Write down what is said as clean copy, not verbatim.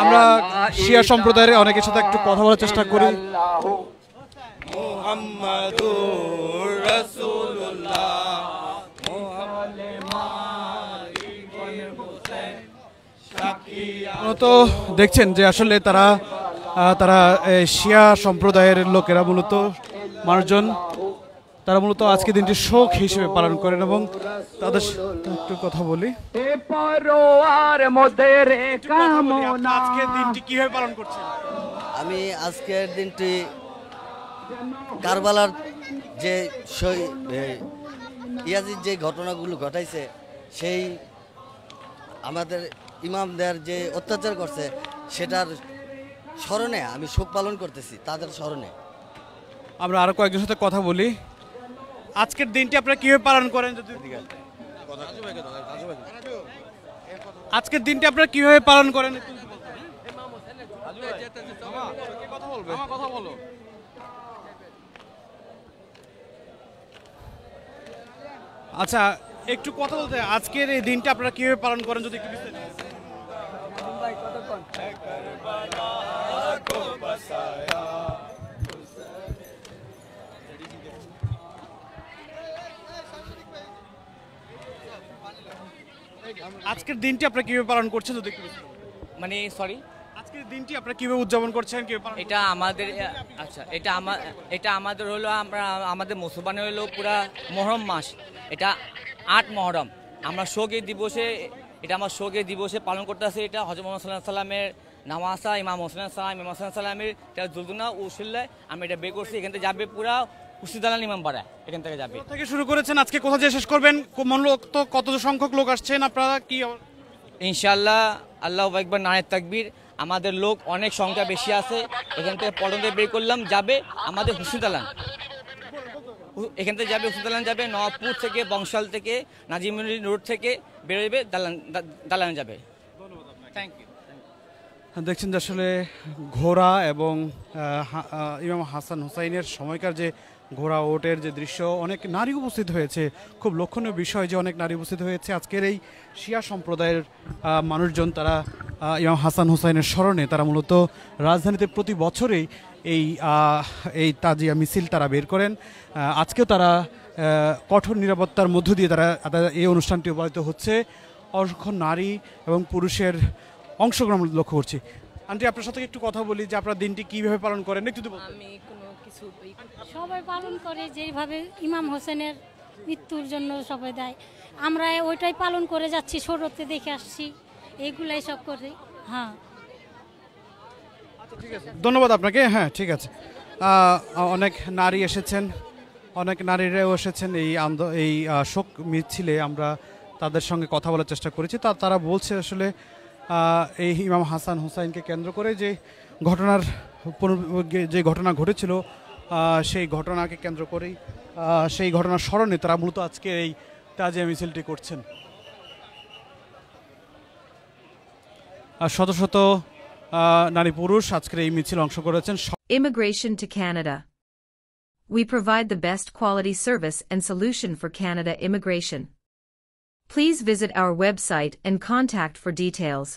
আমরা শিয়া সম্প্রদায়ের অনেকের সাথে একটু কথা বলার চেষ্টা করি। মুহাম্মাদুর রাসূলুল্লাহ তো দেখছেন যে আসলে তারা তারা শিয়া সম্প্রদায়ের লোকেরা মূলত মানুষজন তারা মূলত আজকে দিনটি শোক হিসেবে পালন করেন এবং তাদের একটু কথা বলি। আজকের দিনটি কিভাবে পালন করছেন? আমি আজকের দিনটি কারবালার যে ইয়াজিদ যে ঘটনাগুলো ঘটাইছে সেই আমাদের ইমামদের যে অত্যাচার করছে সেটার স্মরণে আমি শোক পালন করতেছি, তাদের স্মরণে। আমরা আরো কয়েকজনের সাথে কথা বলি। আজকের দিনটি আপনারা কিভাবে পালন করেন? আজকের দিনটি আপনারা কিভাবে পালন করেন? আচ্ছা, একটু কথা বলতে, আজকের এই দিনটা আপনারা কিভাবে পালন করেন যদি একটু বিস্তারিত বলেন। আজকের দিনটি আপনারা কিভাবে পালন করছেন যদি একটু বিস্তারিত বলেন। মানে সরি, আজকের দিনটি আপনারা কিভাবে উদযাপন করছেন, কিভাবে পালন এটা আমাদের আচ্ছা এটা আমাদের হলো আমাদের মুসলমানের হলো পুরা মহরম মাস, এটা ৮ মহরম। আমরা শোকের দিবসে এটা আমার শোকের দিবসে পালন করতে আসি। এটা হযরত মুহাম্মদ সাল্লাল্লাহু আলাইহি সাল্লামের নামাজা ইমাম হোসেন সাল্লামের এটা জুলদুনা উসুল্লাহ আমি এটা বের করছি। এখান থেকে যাবে পুরা হুসিদালাল ইমাম পাড়া, এখান থেকে যাবে। থেকে শুরু করেছেন, আজকে কোথা দিয়ে শেষ করবেন? লোক তো কত সংখ্যক লোক আসছেন আপনারা কি? ইনশাআল্লাহ আল্লাহু আকবার নারে তাকবীর। আমাদের লোক অনেক সংখ্যা বেশি আছে। এখান থেকে পটন বের করলাম যাবে আমাদের হুসিদালান, এখান থেকে যাবে হুসিদালান যাবে নওয়াবপুর থেকে বংশাল থেকে নাজিমুদ্দিন রোড থেকে বেরোবে দালান যাবে। Thank you. দেখছেন যে আসলে ঘোড়া এবং ইমাম হাসান হুসাইনের সময়কার যে ঘোড়া ওটের যে দৃশ্য, অনেক নারী উপস্থিত হয়েছে। খুব লক্ষণীয় বিষয় যে অনেক নারী উপস্থিত হয়েছে। আজকের এই শিয়া সম্প্রদায়ের মানুষজন তারা ইমাম হাসান হুসাইনের স্মরণে তারা মূলত রাজধানীতে প্রতি বছরেই এই তাজিয়া মিছিল তারা বের করেন। আজকেও তারা কঠোর নিরাপত্তার মধ্য দিয়ে তারা এই অনুষ্ঠানটি উপায়িত হচ্ছে। অসংখ্য নারী এবং পুরুষের অংশগ্রহণ লক্ষ্য করছি। আন্টি, আপনার সাথে একটু কথা বলি যে আপনার দিনটি কিভাবে পালন করেন একটু বলুন। আমি কোনো কিছু সবাই পালন করে যেভাবে ইমাম হোসেনের মৃত্যুর জন্য সবাই দেয়, আমরা ওইটাই পালন করে যাচ্ছি, ছোটতে দেখে আসছি, এইগুলাই সব করে। হ্যাঁ, আচ্ছা ঠিক আছে, ধন্যবাদ আপনাকে। হ্যাঁ ঠিক আছে। অনেক নারী এসেছেন, অনেক নারীরাও এসেছেন এই শোক মিছিলে। আমরা তাদের সঙ্গে কথা বলার চেষ্টা করেছি। তারা বলছে আসলে এই ইমাম হাসান হুসাইনকে কেন্দ্র করে যে ঘটনা ঘটেছিল সেই ঘটনাকে কেন্দ্র করেই সেই ঘটনার স্মরণে তারা মূলত আজকে এই তাজিয়া মিছিলটি করছেন। শত শত নারী পুরুষ আজকের এই মিছিল অংশ করেছেন। Immigration to Canada. We provide the best quality service and solution for Canada immigration. Please visit our website and contact for details.